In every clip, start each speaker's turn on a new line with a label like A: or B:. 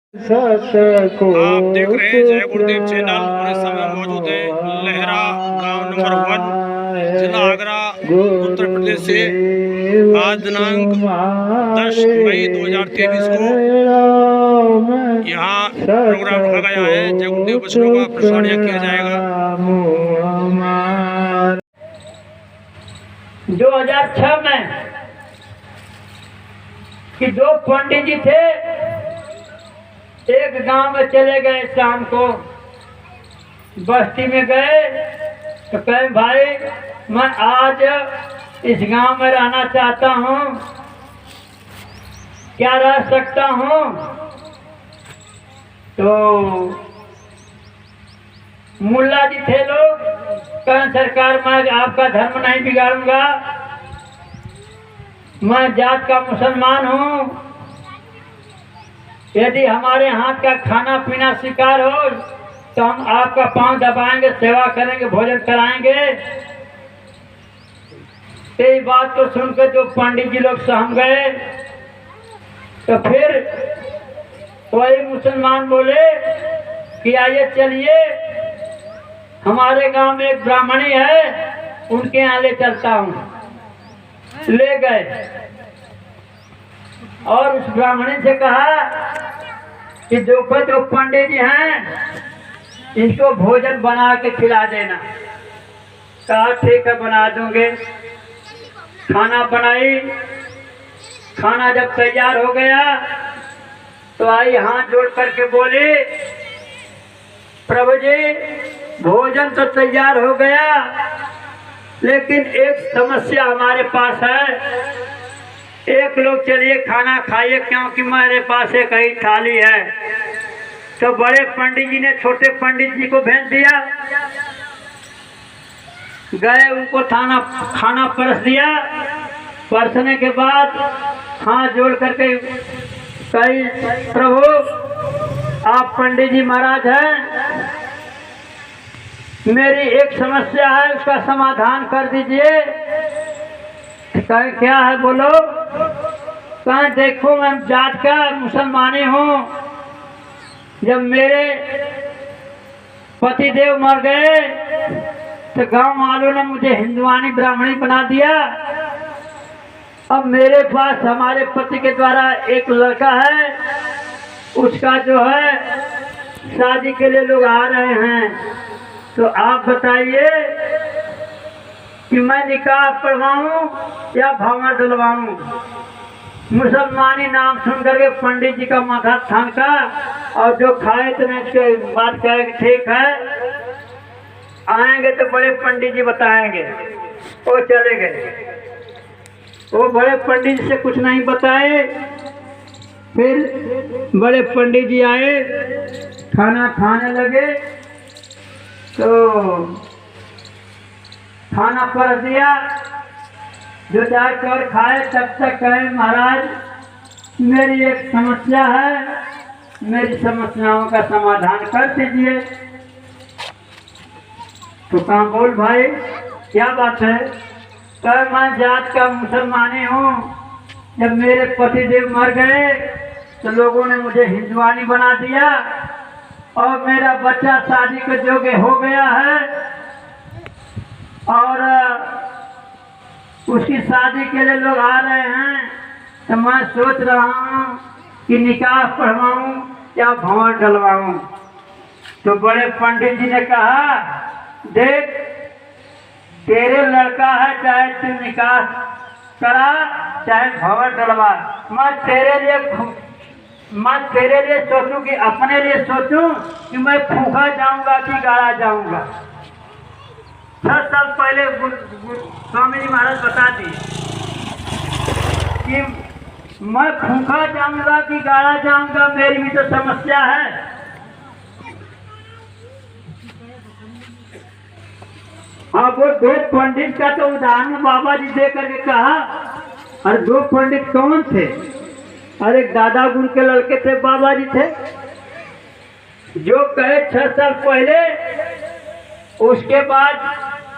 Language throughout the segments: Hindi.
A: आप देख रहे हैं जय गुरुदेव चैनल और इस समय मौजूद है लहरा गांव नंबर 1 जिला आगरा उत्तर प्रदेश से। आज दिनांक 10 मई 2023 को यहाँ प्रोग्राम रखा गया है। जय गुरुदेव बच्चों का प्रसाद किया जाएगा।
B: 2006 में कि दो पंडित जी थे, एक गांव में चले गए। शाम को बस्ती में गए तो कहे भाई मैं आज इस गांव में रहना चाहता हूँ, क्या रह सकता हूँ? तो मुल्ला जी थे लोग, कहें सरकार मैं आपका धर्म नहीं बिगाड़ूंगा, मैं जात का मुसलमान हूँ, यदि हमारे हाथ का खाना पीना स्वीकार हो तो हम आपका पांव दबाएंगे, सेवा करेंगे, भोजन कराएंगे। यही बात को सुनकर जो पंडित जी लोग सहम गए तो फिर वही मुसलमान बोले कि आइए चलिए, हमारे गांव में एक ब्राह्मणी है, उनके यहाँ ले चलता हूँ। ले गए और उस ब्राह्मणी से कहा कि जो पंडित जी हैं इनको भोजन बना के खिला देना। कहा ठीक है बना दूंगे। खाना बनाई, खाना जब तैयार हो गया तो आई हाथ जोड़ करके बोली प्रभु जी भोजन तो तैयार हो गया, लेकिन एक समस्या हमारे पास है। एक लोग चलिए खाना खाइए, क्योंकि मेरे पास एक ही थाली है। तो बड़े पंडित जी ने छोटे पंडित जी को भेज दिया, गए उनको खाना परस दिया। परसने के बाद हाथ जोड़ करके कही प्रभु आप पंडित जी महाराज हैं, मेरी एक समस्या है, उसका समाधान कर दीजिए। कहे क्या है बोलो? कहा देखो मैं जात का मुसलमानी हूँ, जब मेरे पति देव मर गए तो गांव वालों ने मुझे हिंदुआनी ब्राह्मणी बना दिया। अब मेरे पास हमारे पति के द्वारा एक लड़का है, उसका जो है शादी के लिए लोग आ रहे हैं, तो आप बताइए कि मैं निकाह पढ़वाऊं या भावर डलवाऊं? मुसलमानी नाम सुन करके पंडित जी का माथा थानका और जो खाए तो इसके बात कहे ठीक है, आएंगे तो बड़े पंडित जी बताएंगे। वो चले गए, वो बड़े पंडित जी से कुछ नहीं बताए। फिर बड़े पंडित जी आए, खाना खाने लगे तो खाना परस दिया। जो जाकर और खाए तब तक कहे महाराज मेरी एक समस्या है, मेरी समस्याओं का समाधान कर दीजिए। तो कहा बोल भाई क्या बात है? कहे मैं जात का मुसलमानी हूँ, जब मेरे पति देव मर गए तो लोगों ने मुझे हिंदुआनी बना दिया और मेरा बच्चा शादी के योग्य हो गया है और उसकी शादी के लिए लोग आ रहे हैं, तो मैं सोच रहा हूँ कि निकाह पढ़वाऊँ या भंवर डलवाऊँ। तो बड़े पंडित जी ने कहा देख तेरे लड़का है, चाहे तू निकाह करा चाहे भंवर डलवा, मैं तेरे लिए सोचूं कि अपने लिए सोचूं कि मैं फूका जाऊंगा कि गाड़ा जाऊंगा। 6 साल पहले स्वामी जी महाराज बता दिए कि मैं फूका जाऊंगा कि गाड़ा जाऊंगा, मेरी भी तो समस्या है। अब वो दो पंडित का तो उदाहरण बाबा जी दे करके कहा। अरे दो पंडित कौन थे? अरे दादा गुरु के लड़के थे, बाबा जी थे, जो कहे 6 साल पहले। उसके बाद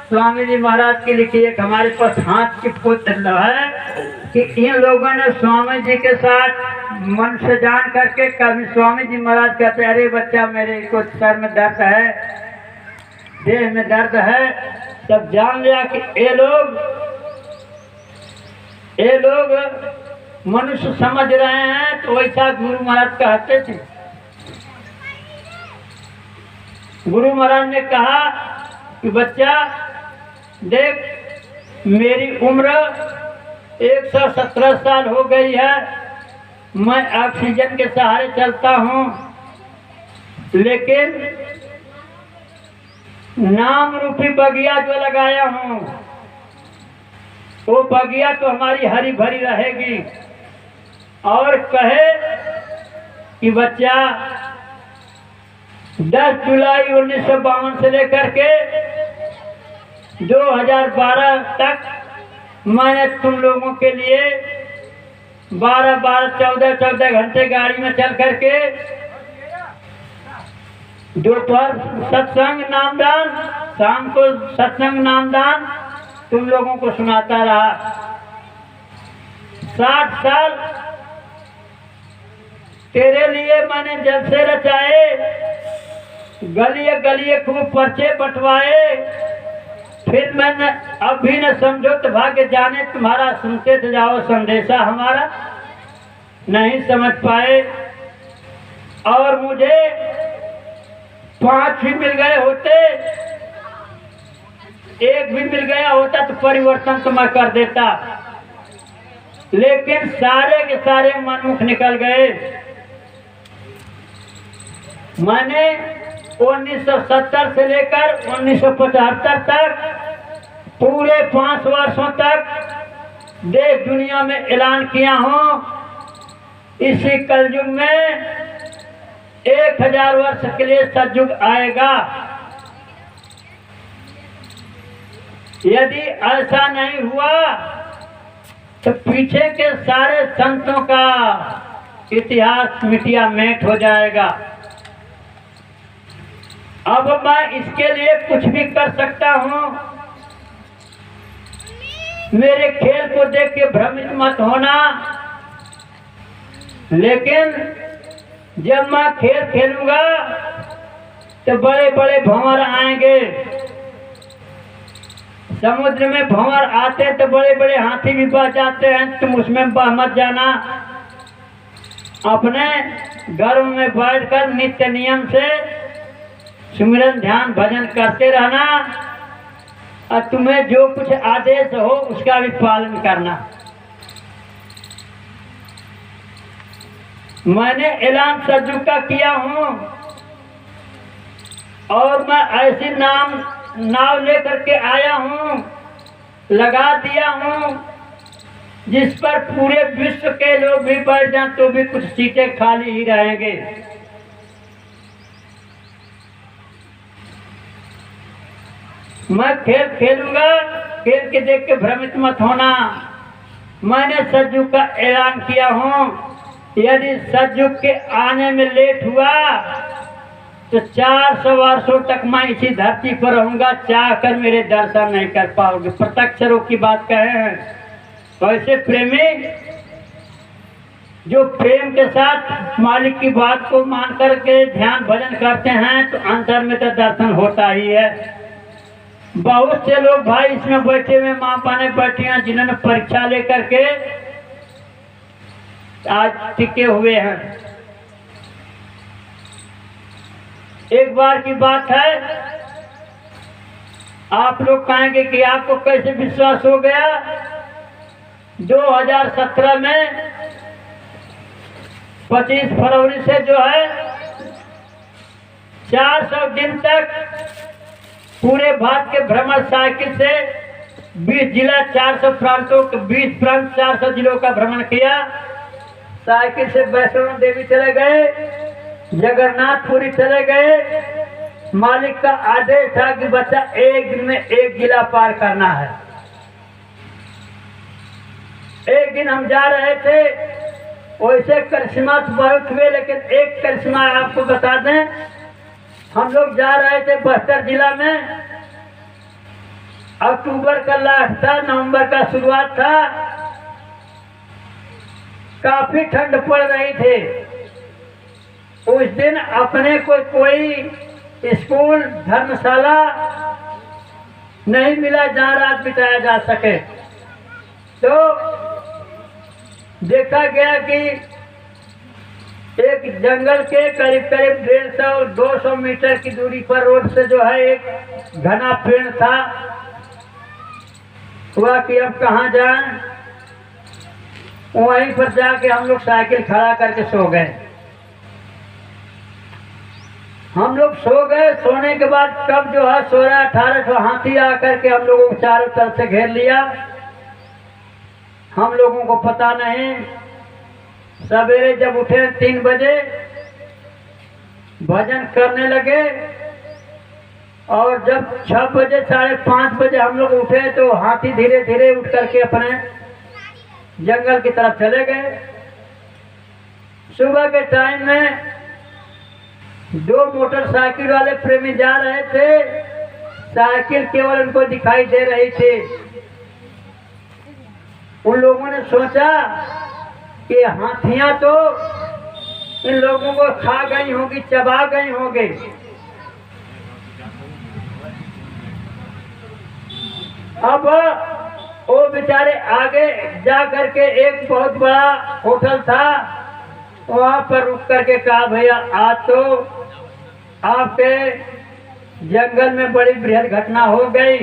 B: स्वामी जी महाराज की लिखी एक हमारे पास हाथ की पुत्र है कि इन लोगों ने स्वामी जी के साथ मन से जान करके कभी स्वामी जी महाराज कहते अरे बच्चा मेरे को सर में दर्द है, देह में दर्द है, तब जान लिया कि ये लोग मनुष्य समझ रहे हैं। तो वैसा गुरु महाराज कहते थे। गुरु महाराज ने कहा कि बच्चा देख, मेरी उम्र 117 साल हो गई है, मैं ऑक्सीजन के सहारे चलता हूँ, लेकिन नाम रूपी बगिया जो लगाया हूँ वो बगिया तो हमारी हरी भरी रहेगी। और कहे कि बच्चा 10 जुलाई 1952 से लेकर के 2012 तक मैंने तुम लोगों के लिए 14 घंटे गाड़ी में चल करके दोपहर सत्संग नामदान, शाम को सत्संग नामदान तुम लोगों को सुनाता रहा। 60 साल तेरे लिए मैंने जलसे रचाए, गलिए गलिए खूब पर्चे बंटवाए, फिर मैंने अब भी न समझो तो भाग्य जाने तुम्हारा, सुनते तो जाओ संदेशा हमारा, नहीं समझ पाए। और मुझे 5 भी मिल गए होते, 1 भी मिल गया होता तो परिवर्तन तो मैं कर देता, लेकिन सारे के सारे मनमुख निकल गए। मैंने 1970 से लेकर 1975 तक पूरे 5 वर्षों तक देश दुनिया में ऐलान किया हूँ, इसी कलयुग में 1000 वर्ष के लिए सतयुग आएगा। यदि ऐसा नहीं हुआ तो पीछे के सारे संतों का इतिहास मिटिया मेट हो जाएगा। अब मैं इसके लिए कुछ भी कर सकता हूँ। मेरे खेल को देख के भ्रमित मत होना, लेकिन जब मैं खेल खेलूंगा तो बड़े बड़े भंवर आएंगे। समुद्र में भंवर आते तो बड़े बड़े हाथी भी बह जाते हैं, तुम उसमें बह मत जाना। अपने घर में बैठकर नित्य नियम से सुमिरन ध्यान भजन करते रहना, और तुम्हें जो कुछ आदेश हो उसका भी पालन करना। मैंने ऐलान सतयुग का किया हूँ, और मैं ऐसी नाव लेकर के आया हूँ, लगा दिया हूँ, जिस पर पूरे विश्व के लोग भी बैठ जाएं तो भी कुछ सीटें खाली ही रहेंगे। मैं खेल खेलूंगा, खेल के देख के भ्रमित मत होना। मैंने सतयुग का ऐलान किया हूँ, यदि सतयुग के आने में लेट हुआ तो 400 वर्षों तक मैं इसी धरती पर रहूंगा, चाह कर मेरे दर्शन नहीं कर पाओगे। प्रत्यक्ष रूप की बात कहे हैं। तो ऐसे प्रेमी जो प्रेम के साथ मालिक की बात को मान करके ध्यान भजन करते हैं तो अंतर में तो दर्शन होता ही है। बहुत से लोग भाई इसमें बैठे हुए माँ पाने बैठे हैं, जिन्होंने परीक्षा लेकर के आज टिके हुए हैं। एक बार की बात है, आप लोग कहेंगे कि आपको कैसे विश्वास हो गया। 2017 में 25 फरवरी से जो है 400 दिन तक पूरे भारत के भ्रमण साइकिल से 20 जिला 400 प्रांतों 20 प्रांत 400 जिलों का भ्रमण किया। साइकिल से वैष्णो देवी चले गए, जगन्नाथपुरी चले गए। मालिक का आदेश था कि बच्चा एक दिन में 1 जिला पार करना है। एक दिन हम जा रहे थे, वैसे करिश्मा तो बहुत हुए, लेकिन एक करिश्मा आपको बता दें। हम लोग जा रहे थे बस्तर जिला में, अक्टूबर का लास्ट था, नवंबर का शुरुआत था। काफी ठंड पड़ रही थी। उस दिन अपने को कोई स्कूल धर्मशाला नहीं मिला जहाँ रात बिताया जा सके। तो देखा गया कि एक जंगल के करीब करीब 150-200 मीटर की दूरी पर रोड से जो है एक घना पेड़ था। हुआ कि अब कहाँ जाएं, वहीं पर जाके हम लोग साइकिल खड़ा करके सो गए। हम लोग सो गए। सोने के बाद कब जो है 1600-1800 हाथी आकर के हम लोगों को चारों तरफ से घेर लिया। हम लोगों को पता नहीं। सवेरे जब उठे 3 बजे भजन करने लगे और जब 6 बजे 5:30 बजे हम लोग उठे तो हाथी धीरे धीरे उठ करके अपने जंगल की तरफ चले गए। सुबह के टाइम में 2 मोटरसाइकिल वाले प्रेमी जा रहे थे। साइकिल केवल उनको दिखाई दे रही थी। उन लोगों ने सोचा कि हाथियां तो इन लोगों को खा गई होंगी, चबा गई होंगी। अब वो बेचारे आगे जा करके एक बहुत बड़ा होटल था, वहां पर रुक करके कहा भैया आज तो आपके जंगल में बड़ी बृहद घटना हो गई।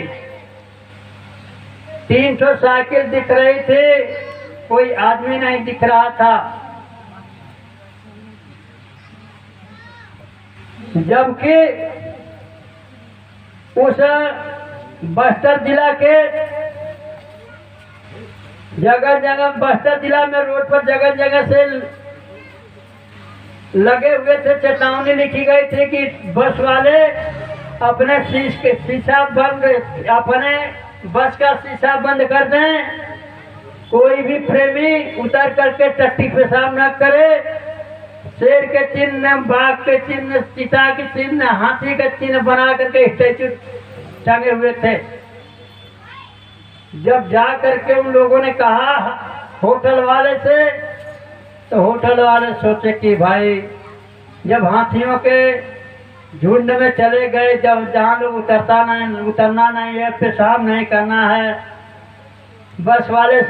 B: 300 साइकिल दिख रही थी, कोई आदमी नहीं दिख रहा था। जबकि उस बस्तर जिला के जगह जगह बस्तर जिला में रोड पर जगह जगह से लगे हुए थे, चेतावनी लिखी गई थी कि बस वाले अपने शीशा बंद, अपने बस का शीशा बंद कर दें। कोई भी प्रेमी उतर करके टट्टी पेशाब न करे। शेर के चिन्ह, बाघ के चिन्ह, चीता के चिन्ह, हाथी का चिन्ह बना करके स्टैचू टंगे हुए थे। जब जा करके उन लोगों ने कहा होटल वाले से, तो होटल वाले सोचे कि भाई जब हाथियों के झुंड में चले गए, जब जहाँ लोग उतरना नहीं है, पेशाब नहीं करना है, बस वाले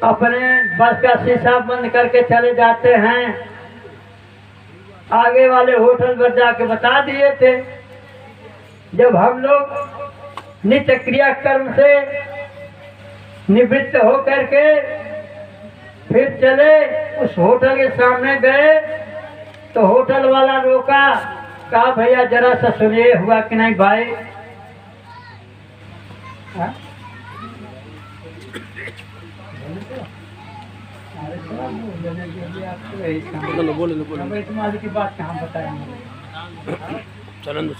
B: अपने बस का शीशा बंद करके चले जाते हैं। आगे वाले होटल पर जाके बता दिए थे। जब हम लोग नित्य क्रिया कर्म से निवृत्त हो करके फिर चले, उस होटल के सामने गए तो होटल वाला रोका, कहा भैया जरा सा सुनिए, हुआ कि नहीं भाई? बोलो की बात कहाँ बताएंगे।
A: चलन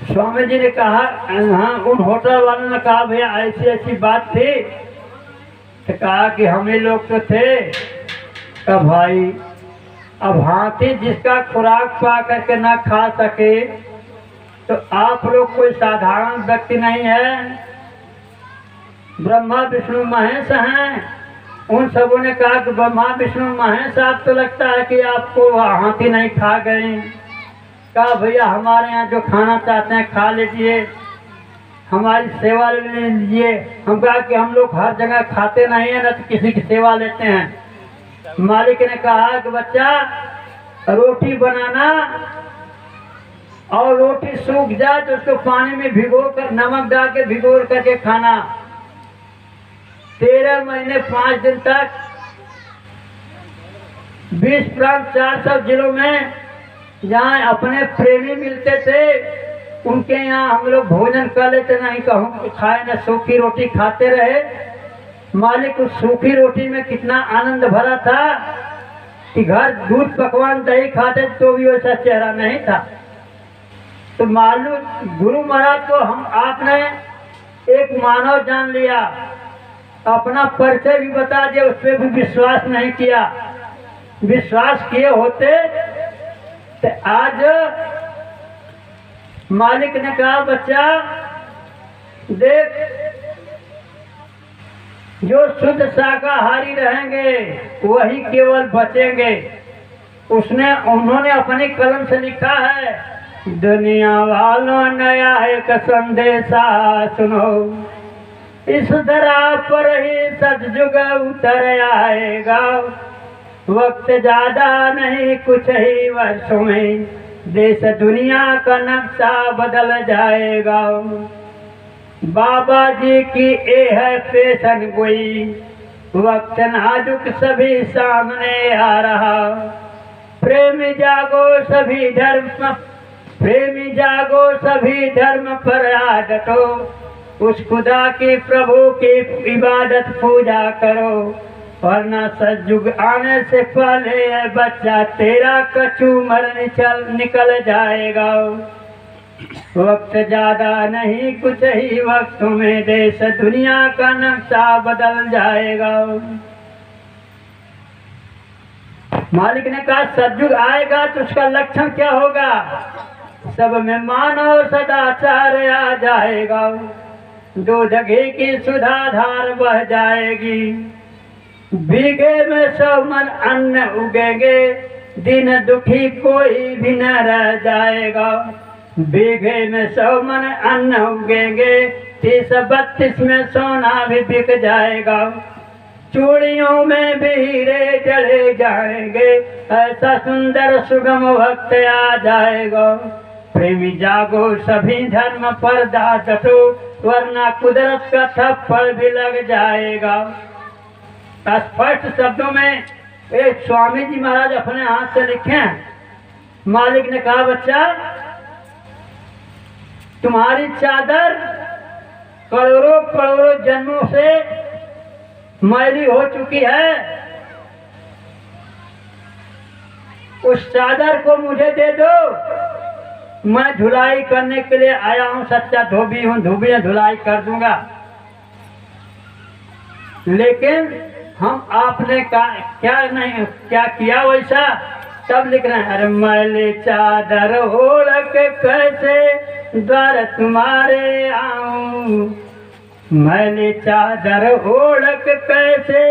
B: स्वामी जी ने कहा, हाँ, उन होटल वालों ने कहा भैया ऐसी ऐसी बात थी। तो कहा कि हम ही लोग तो थे। कहा भाई अब हाथी जिसका खुराक पा करके ना खा सके, तो आप लोग कोई साधारण व्यक्ति नहीं है, ब्रह्मा विष्णु महेश हैं। उन सबों ने कहा कि ब्रह्मा विष्णु महेश, आप तो लगता है कि आपको हाथी नहीं खा गए। कहा भैया हमारे यहाँ जो खाना चाहते हैं खा लीजिए, हमारी सेवा ले लीजिए। हम कहा कि हम लोग हर जगह खाते नहीं है, न तो किसी की सेवा लेते हैं। मालिक ने कहा कि बच्चा रोटी बनाना, और रोटी सूख जाए तो उसको पानी में भिगो कर, नमक डाल के भिगो करके खाना। 13 महीने 5 दिन तक 20 प्रांत 400 जिलों में जहाँ अपने प्रेमी मिलते थे उनके यहाँ हम लोग भोजन कर लेते, नहीं कहूँ खाए न सूखी रोटी खाते रहे। मालिक उस सूखी रोटी में कितना आनंद भरा था कि घर दूध पकवान दही खाते तो भी वैसा चेहरा नहीं था। तो मालूम गुरु महाराज को हम आपने एक मानव जान लिया, अपना परिचय भी बता दिया, उस पर भी विश्वास नहीं किया। विश्वास किए होते तो आज मालिक ने कहा बच्चा देख जो शुद्ध शाकाहारी रहेंगे वही केवल बचेंगे। उन्होंने अपनी कलम से लिखा है, दुनिया वालों नया एक संदेशा सुनो, इस धरा पर ही सतयुग उतर आएगा। वक्त ज्यादा नहीं, कुछ ही वर्षों में देश दुनिया का नक्शा बदल जाएगा। बाबा जी की ये है पेशन गोई, वक्त नाजुक सभी सामने आ रहा। प्रेमी जागो सभी धर्म पर आ डटो, उस खुदा की प्रभु की इबादत पूजा करो, वरना सतयुग आने से पहले बच्चा तेरा कछु मर निकल जाएगा। वक्त ज्यादा नहीं, कुछ ही वक्त में देश दुनिया का नक्शा बदल जाएगा। मालिक ने कहा सतयुग आएगा तो उसका लक्षण क्या होगा? सब में मानव सदाचार आ जाएगा, दूध घी की सुधा धार बह जाएगी, बीघे में 100 मन अन्न उगेंगे, दिन दुखी कोई भी न रह जाएगा। बीघे में 100 मन अन्न उगेंगे, 30-32 में सोना भी बिक जाएगा, चूड़ियों में भी हीरे जड़े जाएंगे, ऐसा सुंदर सुगम वक्त आ जाएगा। प्रेमी जागो सभी धर्म पर डटो, वरना कुदरत का थप्पड़ भी लग जाएगा। स्पष्ट शब्दों में एक स्वामी जी महाराज अपने हाथ से लिखे। मालिक ने कहा बच्चा तुम्हारी चादर करोड़ों करोड़ों जन्मों से मैली हो चुकी है, उस चादर को मुझे दे दो, मैं धुलाई करने के लिए आया हूं, सच्चा धोबी हूं, धोबी धुलाई कर दूंगा। लेकिन हम आपने क्या किया वैसा तब लिख रहे हैं। अरे मैले चादर ओढ़ के कैसे द्वार तुम्हारे आऊं, मैले चादर ओढ़ के कैसे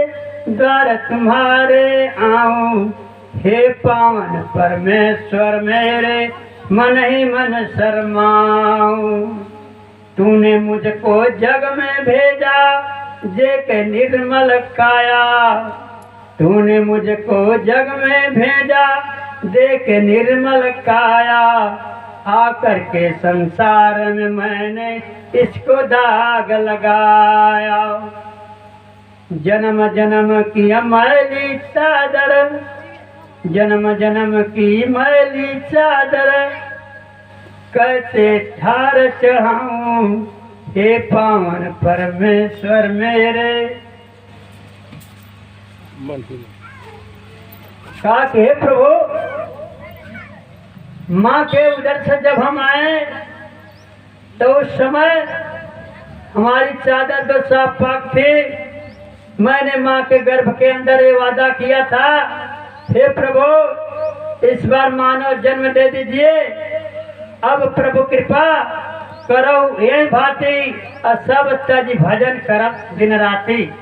B: द्वार तुम्हारे आऊं, हे पावन परमेश्वर मेरे मन ही मन शर्माऊं। तूने मुझको जग में भेजा जे के निर्मल काया, तूने मुझको जग में भेजा दे के निर्मल काया, आकर के संसार में मैंने इसको दाग लगाया। जन्म जन्म की मैली चादर, जन्म जन्म की मैली चादर कैसे ठार चढ़ाऊं, हे पावन परमेश्वर मेरे। कहा कि हे प्रभु, माँ के उधर से जब हम आए तो उस समय हमारी चादर तो साफ पाक थी। मैंने माँ के गर्भ के अंदर ये वादा किया था, हे प्रभु इस बार मानव जन्म दे दीजिए। अब प्रभु कृपा करो ये भांति और सब तज भजन करब दिन राति।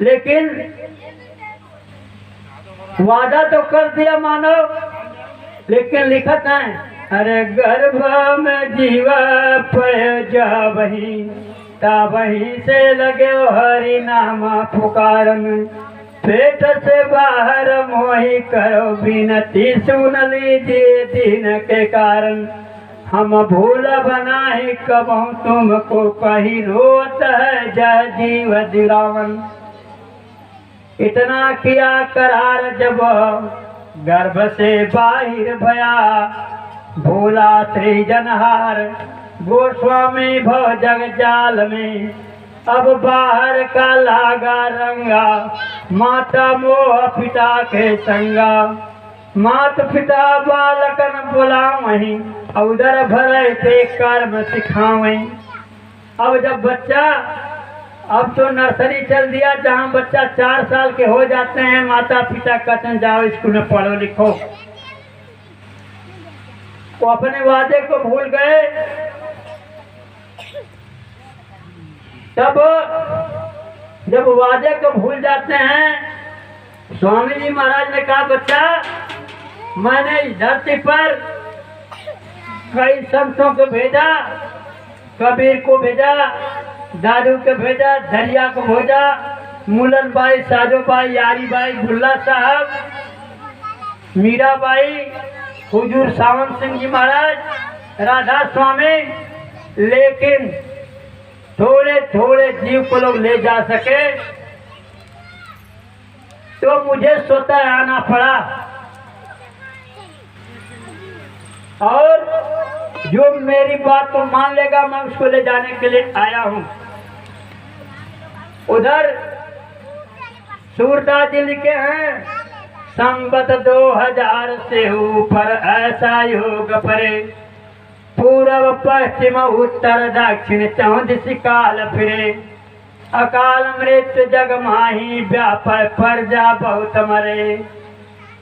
B: लेकिन वादा तो कर दिया मानव, लेकिन लिखत है अरे गर्भ में जीवा पय जा वही ता वहीं से लगे हरि नाम पुकारन, पेट से बाहर मोही करो विनती सुन लीजिए दीन के कारण। हम भूल बनाए कबहू तुमको कहीं रोत है जय जीव दिलावन। इतना किया करार जब गर्भ से बाहिर भया, भोला सृजनहार गोस्वामी भव जग जाल में। अब बाहर का लागा रंगा, माता मोह पिता के संगा। मात पिता बालकन बुलावहीं, उदर भरे थे कर्म सिखावहीं। अब जब बच्चा, अब तो नर्सरी चल दिया, जहाँ बच्चा 4 साल के हो जाते हैं माता पिता कहते हैं जाओ स्कूल में पढ़ो लिखो। वो अपने वादे को भूल गए। तब जब वादे को भूल जाते हैं, स्वामी जी महाराज ने कहा बच्चा, मैंने इस धरती पर कई संतों को भेजा, कबीर को भेजा, दादू को भेजा, दरिया को भेजा, मुलन बाई, साजो बाई, यारी बाई, भुल्ला साहब, मीराबाई, हुजूर सावन सिंह जी महाराज, राधा स्वामी, लेकिन थोड़े थोड़े जीव को लोग ले जा सके तो मुझे स्वतः आना पड़ा। और जो मेरी बात को मान लेगा मैं उसको ले जाने के लिए आया हूं। उधर सूरदास जी लिखे हैं, संवत 2000 से ऊपर ऐसा योग परे, पूर्व पश्चिम उत्तर दक्षिण चौदिश काल फिरे, अकाल मृत्यु जग माही व्यापर प्रजा बहुत मरे,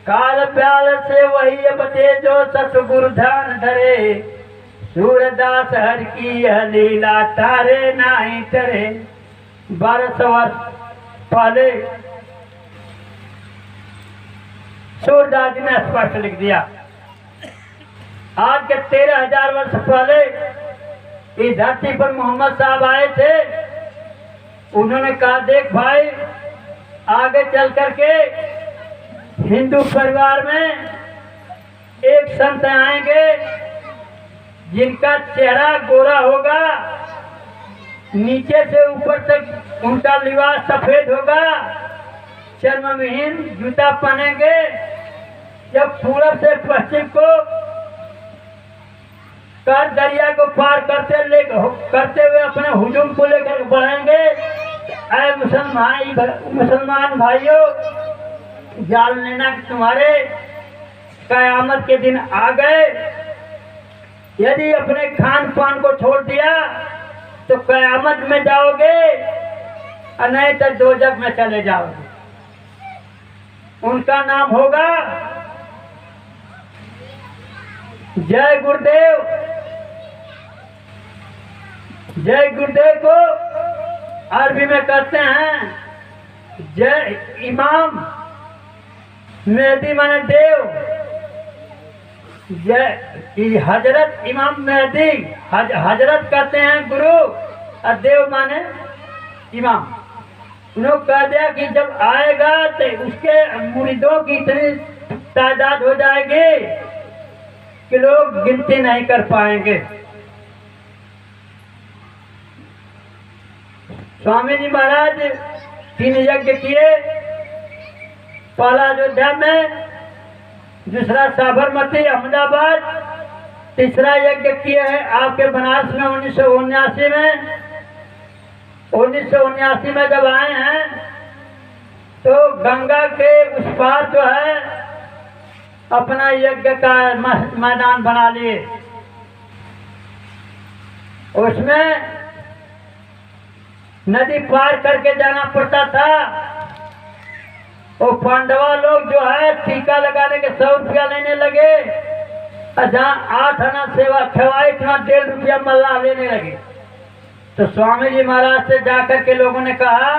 B: काल प्याल से वही बचे जो सतगुरु ध्यान धरे, सूरदास हर की यह लीला तारे नहीं तरे। 1200 वर्ष पहले सूरदास जी ने स्पष्ट लिख दिया। आज के 13,000 वर्ष पहले इस धरती पर मोहम्मद साहब आए थे। उन्होंने कहा, देख भाई, आगे चल करके हिंदू परिवार में एक संत आएंगे जिनका चेहरा गोरा होगा, नीचे से ऊपर तक उनका लिबास सफेद होगा, चर्मविहीन जूता पहनेंगे। जब पूरब से पश्चिम को कर दरिया को पार करते हुए अपने हुजूम को लेकर बढ़ेंगे। ऐ मुसलमान भाइयों, जान लेना कि तुम्हारे कयामत के दिन आ गए। यदि अपने खान पान को छोड़ दिया तो कयामत में जाओगे और नहीं तो दोजख में चले जाओगे। उनका नाम होगा जय गुरुदेव। जय गुरुदेव को अरबी में कहते हैं जय इमाम, मेहदी माने देव, जय हजरत इमाम मेहदी, हजरत कहते हैं गुरु और देव माने इमाम। उन्होंने कह दिया कि जब आएगा तो उसके मुरीदों की इतनी तादाद हो जाएगी कि लोग गिनती नहीं कर पाएंगे। स्वामी जी महाराज 3 यज्ञ किए, पहला अयोध्या में, दूसरा साबरमती अहमदाबाद, तीसरा यज्ञ किए हैं आपके बनारस में 1979 में। 1979 में जब आए हैं तो गंगा के उस पार जो है अपना यज्ञ का मैदान बना लिए। उसमें नदी पार करके जाना पड़ता था। वो पांडवा लोग जो है टीका लगाने के 100 रुपया लेने लगे, और जहाँ 8 आना सेवा खवाई वहाँ 1.5 रुपया मल्ला लेने लगे। तो स्वामी जी महाराज से जाकर के लोगों ने कहा,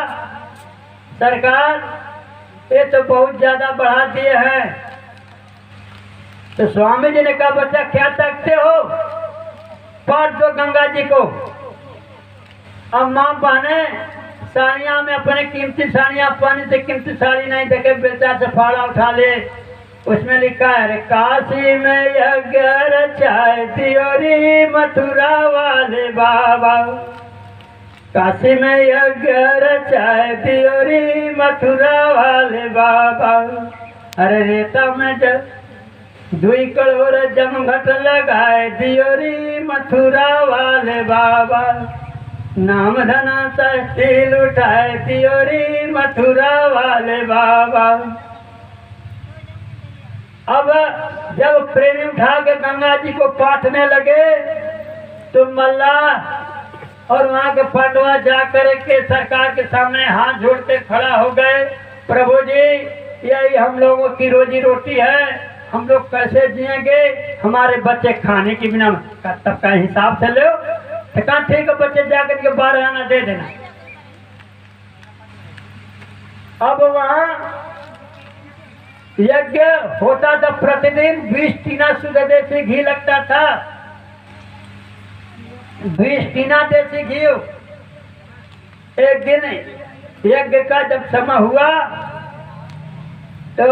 B: सरकार ये तो बहुत ज्यादा बढ़ा दिए हैं। तो स्वामी जी ने कहा, बच्चा क्या ताकते हो, पाठ दो गंगा जी को। अब माँ बहने साड़ियाँ में अपने कीमती साड़ियाँ पानी से कीमती साड़ी नहीं देखे बेचा से फाड़ा उठा ले। उसमें लिखा है, काशी में यज्ञ रचाए तियोरी मथुरा वाले बाबा, काशी में यज्ञ रचाए तियोरी मथुरा वाले बाबा। अरे रेता में जब 2 करोड़ जमघट लगाए दियोरी मथुरा वाले बाबा, नाम धना तहसील उठाए तियोरी मथुरा वाले बाबा। अब जब प्रेमी उठा के गंगा जी को पाटने लगे तो मल्ला और वहाँ के पांडवा जाकर के सरकार के सामने हाथ जोड़ के खड़ा हो गए, प्रभु जी यही हम लोगों की रोजी रोटी है, हम लोग कैसे जिएंगे, हमारे बच्चे खाने के बिना तब का हिसाब से लो। कहा ठीक है बच्चे जाकर के 12 आना दे देना। अब वहाँ यज्ञ होता था, प्रतिदिन 20 टीना शुद्ध देसी घी लगता था, 20 टीना देसी घी। एक दिन यज्ञ का जब समय हुआ तो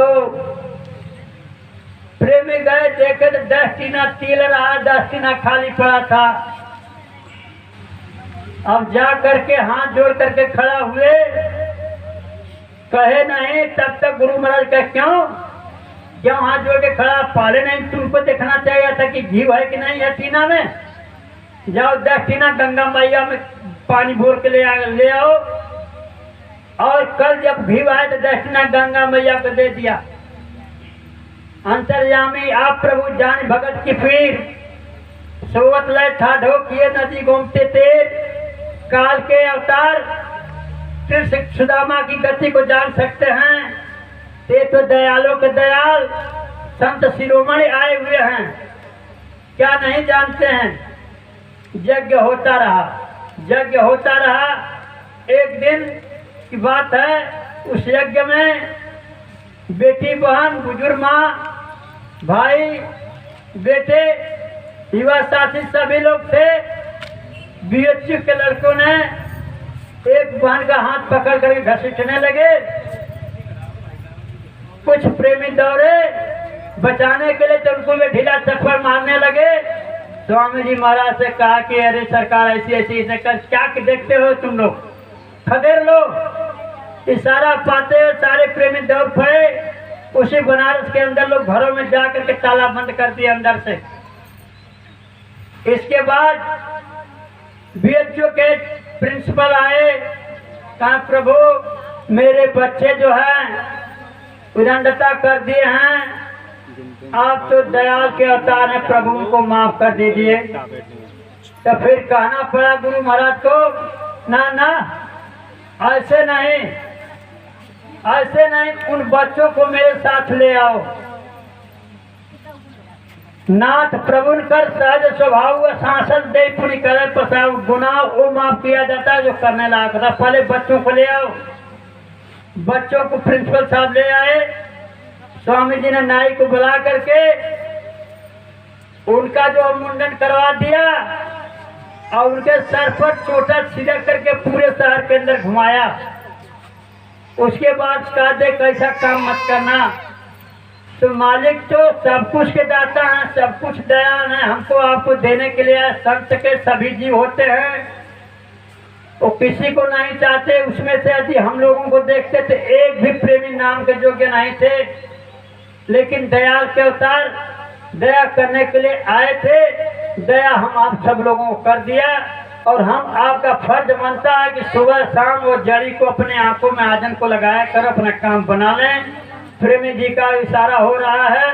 B: प्रेमी गए, देखे तो 10 टीना तेल रहा, 10 टीना खाली पड़ा था। अब जा करके हाथ जोड़ करके खड़ा हुए, कहे नहीं, तब तक गुरु महाराज का क्यों हाथ जोड़ के खड़ा, पहले नहीं तुमको देखना चाहिए था कि घी है कि नहीं है टीना में। जाओ 10 टीना गंगा मैया में पानी भोर के ले आओ, और कल जब घी आए तो 10 टीना गंगा मैया को दे दिया। अंतर्यामी आप प्रभु जान भगत की पीर, सोवत लय ठाढ़ो किए नदी घूमते तेज, काल के अवतार कृष्ण सुदामा की गति को जान सकते हैं। ते तो दयालों के दयाल संत शिरोमणि आए हुए हैं, क्या नहीं जानते हैं। यज्ञ होता रहा। एक दिन की बात है, उस यज्ञ में बेटी बहन बुजुर्ग माँ भाई बेटे युवा साथी सभी लोग थे। बीएचयू के लड़कों ने एक बहन का हाथ पकड़ करके घसीटने लगे। कुछ प्रेमी दौड़े बचाने के लिए, तो उनको वे ढीला चप्पल मारने लगे। स्वामी जी महाराज से कहा कि अरे सरकार ऐसी क्या देखते हो तुम लोग, खदेड़ लो। इशारा पाते हुए सारे प्रेमी दौड़ पड़े। उसी बनारस के अंदर लोग घरों में जाकर के ताला बंद कर दिए अंदर से। इसके बाद बीएचयू के प्रिंसिपल आए, कहा प्रभु मेरे बच्चे जो हैं उदंडता कर दिए हैं, आप तो दयाल के अवतार हैं, प्रभु उनको माफ कर दीजिए। तो फिर कहना पड़ा गुरु महाराज को, ना ऐसे नहीं, उन बच्चों को मेरे साथ ले आओ। नाथ प्रभु कर सहज स्वभाव व सांसद दे पूरी करे पसाव, गुनाह वो माफ किया जाता है जो करने लायक था। पहले बच्चों को ले आओ। बच्चों को प्रिंसिपल साहब ले आए। स्वामी जी ने नाई को बुला करके उनका जो मुंडन करवा दिया और उनके सर पर चोटा छिड़क करके पूरे शहर के अंदर घुमाया। उसके बाद कहा दे कैसा काम मत करना, तो मालिक तो सब कुछ के दाता है, सब कुछ दयाल है, हमको आपको देने के लिए संत के सभी जीव होते हैं, वो किसी को नहीं चाहते। उसमें से यदि हम लोगों को देखते तो एक भी प्रेमी नाम के योग्य नहीं थे, लेकिन दयाल के अवतार दया करने के लिए आए थे। दया हम आप सब लोगों को कर दिया, और हम आपका फर्ज बनता है कि सुबह शाम वो जड़ी को अपने आंखों में आजन को लगाया कर अपना काम बना लें। प्रेमी जी का इशारा हो रहा है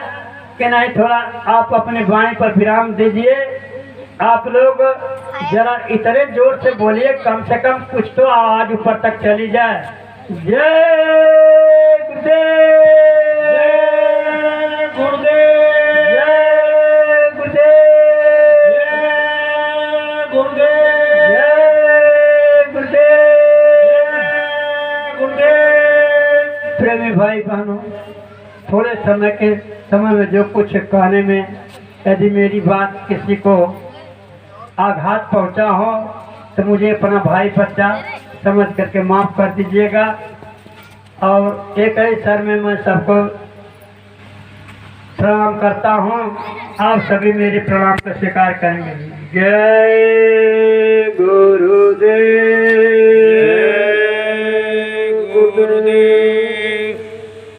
B: कि नहीं, थोड़ा आप अपने वाणी पर विराम दीजिए। आप लोग जरा इतने जोर से बोलिए, कम से कम कुछ तो आवाज ऊपर तक चली जाए। जय गुरुदेव, जय गुरुदेव, जय गुरुदेव। प्रेमी भाई बहनों, थोड़े समय में जो कुछ कहने में यदि मेरी बात किसी को आघात पहुंचा हो तो मुझे अपना भाई बच्चा समझ करके माफ कर दीजिएगा। और एक ही सर में मैं सबको प्रणाम करता हूं, आप सभी मेरे प्रणाम को स्वीकार करेंगे। जय